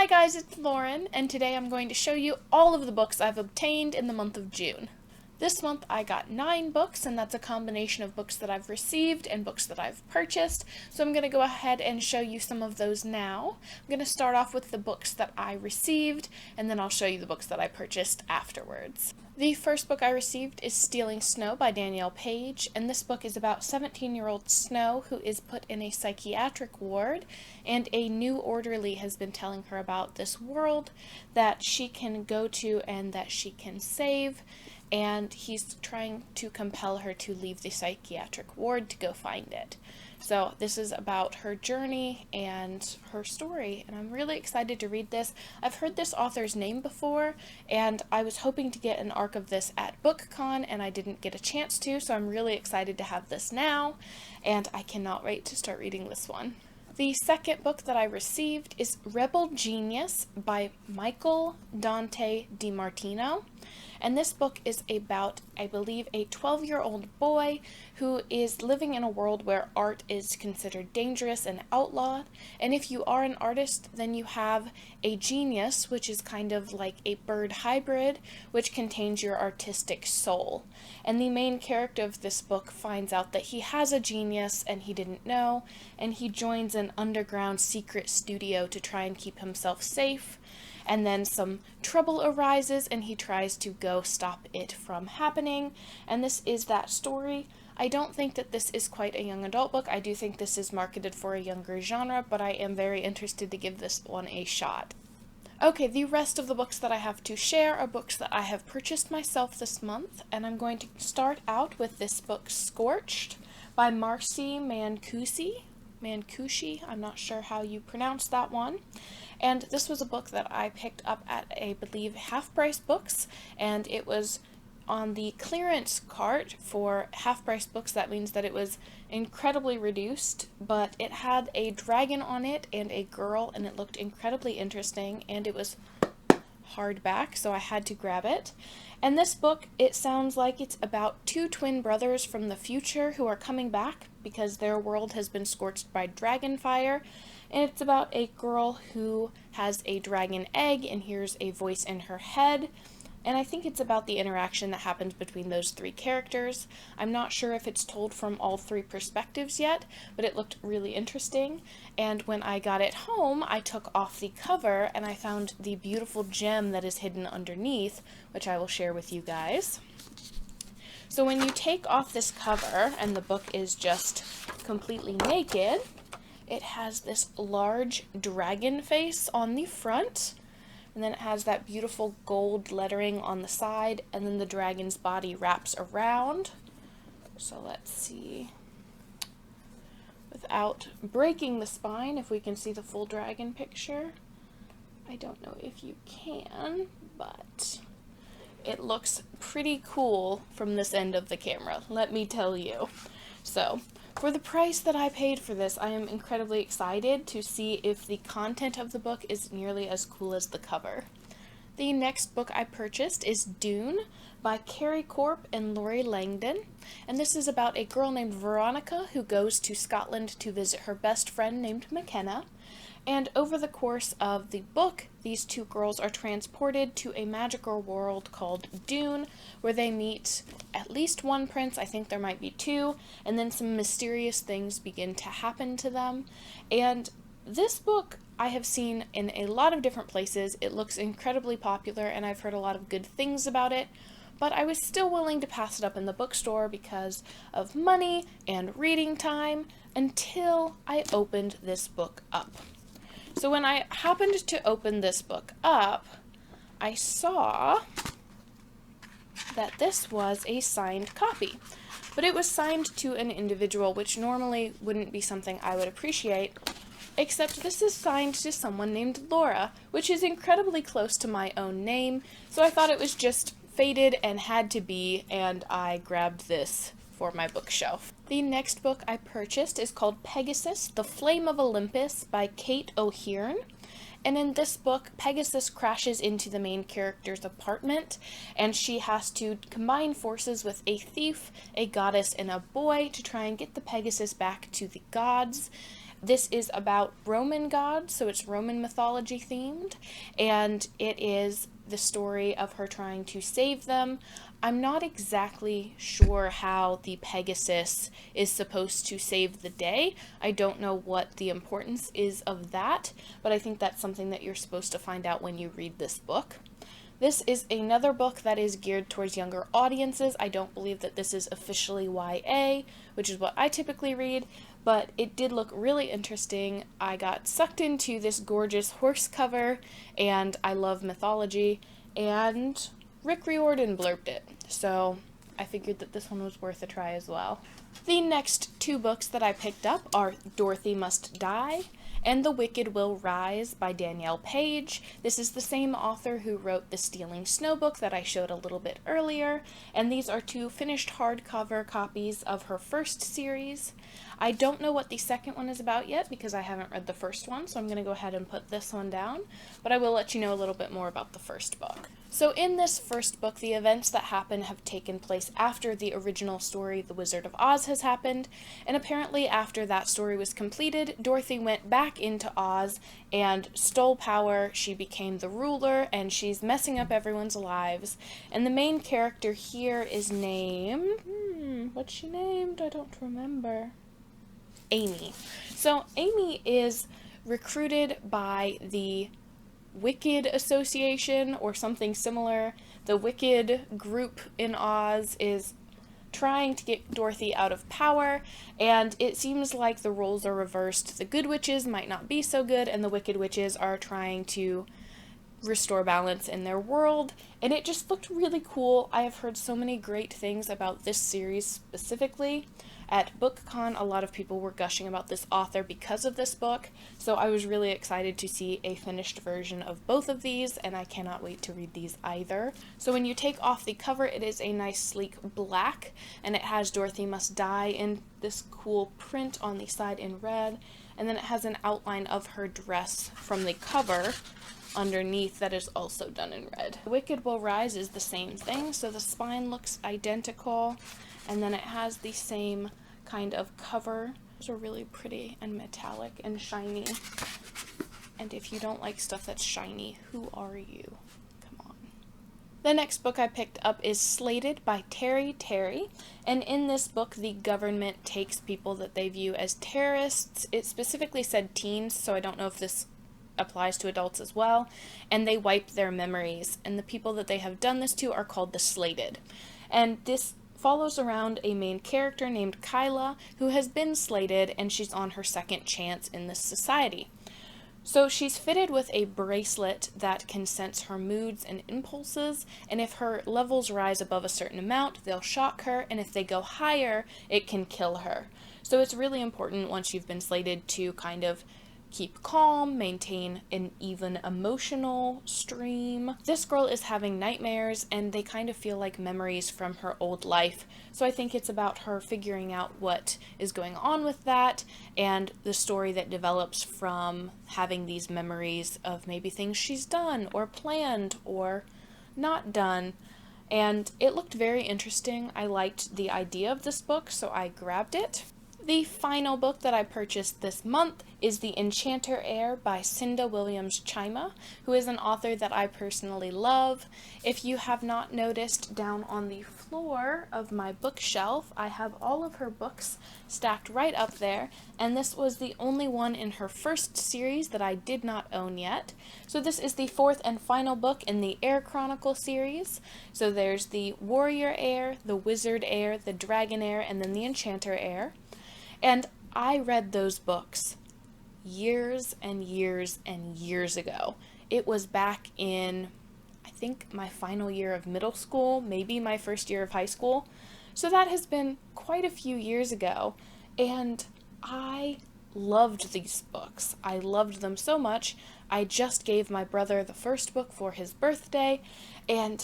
Hi guys, it's Lauren, and today I'm going to show you all of the books I've obtained in the month of June. This month I got 9 books, and that's a combination of books that I've received and books that I've purchased, so I'm going to go ahead and show you some of those now. I'm going to start off with the books that I received, and then I'll show you the books that I purchased afterwards. The first book I received is Stealing Snow by Danielle Page, and this book is about 17-year-old Snow who is put in a psychiatric ward, and a new orderly has been telling her about this world that she can go to and that she can save, and he's trying to compel her to leave the psychiatric ward to go find it. So this is about her journey and her story, and I'm really excited to read this. I've heard this author's name before, and I was hoping to get an arc of this at BookCon, and I didn't get a chance to, so I'm really excited to have this now, and I cannot wait to start reading this one. The second book that I received is Rebel Genius by Michael Dante DiMartino. And this book is about, I believe, a 12-year-old boy who is living in a world where art is considered dangerous and outlawed. And if you are an artist, then you have a genius, which is kind of like a bird hybrid, which contains your artistic soul. And the main character of this book finds out that he has a genius and he didn't know, and he joins an underground secret studio to try and keep himself safe. And then some trouble arises and he tries to go stop it from happening. And this is that story. I don't think that this is quite a young adult book. I do think this is marketed for a younger genre, but I am very interested to give this one a shot. Okay, the rest of the books that I have to share are books that I have purchased myself this month, and I'm going to start out with this book, Scorched, by Marcy Mancusi, I'm not sure how you pronounce that one. And this was a book that I picked up at, I believe, Half Price Books, and it was on the clearance cart for Half Price Books. That means that it was incredibly reduced, but it had a dragon on it and a girl, and it looked incredibly interesting, and it was hardback, so I had to grab it. And this book, it sounds like it's about 2 twin brothers from the future who are coming back because their world has been scorched by dragon fire, and it's about a girl who has a dragon egg and hears a voice in her head. And I think it's about the interaction that happens between those 3 characters. I'm not sure if it's told from all 3 perspectives yet, but it looked really interesting. And when I got it home, I took off the cover and I found the beautiful gem that is hidden underneath, which I will share with you guys. So when you take off this cover and the book is just completely naked, it has this large dragon face on the front. And then it has that beautiful gold lettering on the side, and then the dragon's body wraps around. So let's see. Without breaking the spine, if we can see the full dragon picture. I don't know if you can, but it looks pretty cool from this end of the camera, let me tell you. So, for the price that I paid for this, I am incredibly excited to see if the content of the book is nearly as cool as the cover. The next book I purchased is Dune by Carrie Corp and Laurie Langdon, and this is about a girl named Veronica who goes to Scotland to visit her best friend named McKenna. And over the course of the book, these 2 girls are transported to a magical world called Dune, where they meet at least 1 prince, I think there might be 2, and then some mysterious things begin to happen to them. And this book I have seen in a lot of different places. It looks incredibly popular, and I've heard a lot of good things about it, but I was still willing to pass it up in the bookstore because of money and reading time until I opened this book up. So when I happened to open this book up, I saw that this was a signed copy. But it was signed to an individual, which normally wouldn't be something I would appreciate, except this is signed to someone named Laura, which is incredibly close to my own name, so I thought it was just fated and had to be, and I grabbed this for my bookshelf. The next book I purchased is called Pegasus, The Flame of Olympus by Kate O'Hearn. And in this book, Pegasus crashes into the main character's apartment, and she has to combine forces with a thief, a goddess, and a boy to try and get the Pegasus back to the gods. This is about Roman gods, so it's Roman mythology themed, and it is the story of her trying to save them. I'm not exactly sure how the Pegasus is supposed to save the day. I don't know what the importance is of that, but I think that's something that you're supposed to find out when you read this book. This is another book that is geared towards younger audiences. I don't believe that this is officially YA, which is what I typically read, but it did look really interesting. I got sucked into this gorgeous horse cover, and I love mythology, and Rick Riordan blurbed it, so I figured that this one was worth a try as well. The next two books that I picked up are Dorothy Must Die and The Wicked Will Rise by Danielle Page. This is the same author who wrote the Stealing Snow book that I showed a little bit earlier, and these are two finished hardcover copies of her first series. I don't know what the second one is about yet because I haven't read the first one, so I'm going to go ahead and put this one down, but I will let you know a little bit more about the first book. So in this first book, the events that happen have taken place after the original story, The Wizard of Oz, has happened, and apparently after that story was completed, Dorothy went back into Oz and stole power. She became the ruler, and she's messing up everyone's lives. And the main character here is named... what's she named? I don't remember. Amy. So Amy is recruited by the Wicked Association or something similar. The Wicked group in Oz is trying to get Dorothy out of power, and it seems like the roles are reversed. The good witches might not be so good, and the wicked witches are trying to restore balance in their world, and it just looked really cool. I have heard so many great things about this series specifically. At BookCon, a lot of people were gushing about this author because of this book, so I was really excited to see a finished version of both of these, and I cannot wait to read these either. So when you take off the cover, it is a nice sleek black, and it has Dorothy Must Die in this cool print on the side in red, and then it has an outline of her dress from the cover underneath that is also done in red. The Wicked Will Rise is the same thing, so the spine looks identical, and then it has the same kind of cover. Those are really pretty and metallic and shiny. And if you don't like stuff that's shiny, who are you? Come on. The next book I picked up is Slated by Terry, and in this book the government takes people that they view as terrorists. It specifically said teens, so I don't know if this applies to adults as well, and they wipe their memories, and the people that they have done this to are called the Slated. And this follows around a main character named Kyla, who has been slated, and she's on her second chance in this society. So she's fitted with a bracelet that can sense her moods and impulses, and if her levels rise above a certain amount, they'll shock her, and if they go higher, it can kill her. So it's really important once you've been slated to kind of keep calm, maintain an even emotional stream. This girl is having nightmares, and they kind of feel like memories from her old life. So I think it's about her figuring out what is going on with that, and the story that develops from having these memories of maybe things she's done, or planned, or not done. And it looked very interesting. I liked the idea of this book, so I grabbed it. The final book that I purchased this month is The Enchanter Heir by Cinda Williams-Chima, who is an author that I personally love. If you have not noticed, down on the floor of my bookshelf, I have all of her books stacked right up there, and this was the only one in her first series that I did not own yet. So this is the fourth and final book in the Heir Chronicle series. So there's the Warrior Heir, the Wizard Heir, the Dragon Heir, and then the Enchanter Heir. And I read those books years and years and years ago. It was back in, I think, my final year of middle school, maybe my first year of high school. So that has been quite a few years ago, and I loved these books. I loved them so much. I just gave my brother the first book for his birthday, and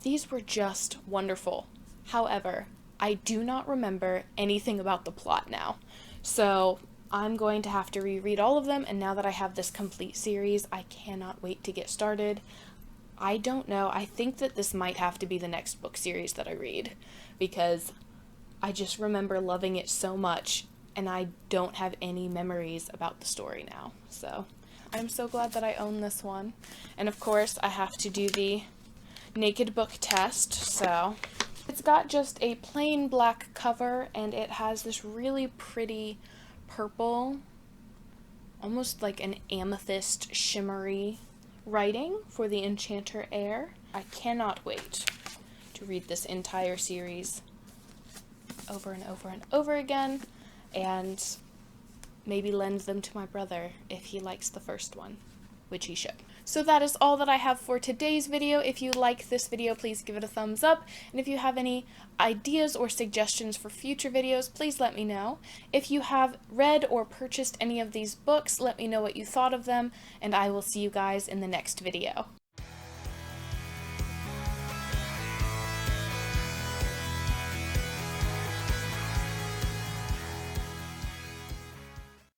these were just wonderful. However, I do not remember anything about the plot now, so I'm going to have to reread all of them, and now that I have this complete series, I cannot wait to get started. I don't know, I think that this might have to be the next book series that I read, because I just remember loving it so much, and I don't have any memories about the story now. So I'm so glad that I own this one. And of course, I have to do the naked book test, so it's got just a plain black cover, and it has this really pretty purple, almost like an amethyst shimmery writing for the Enchanter Heir. I cannot wait to read this entire series over and over and over again, and maybe lend them to my brother if he likes the first one, which he should. So that is all that I have for today's video. If you like this video, please give it a thumbs up, and if you have any ideas or suggestions for future videos, please let me know. If you have read or purchased any of these books, let me know what you thought of them, and I will see you guys in the next video.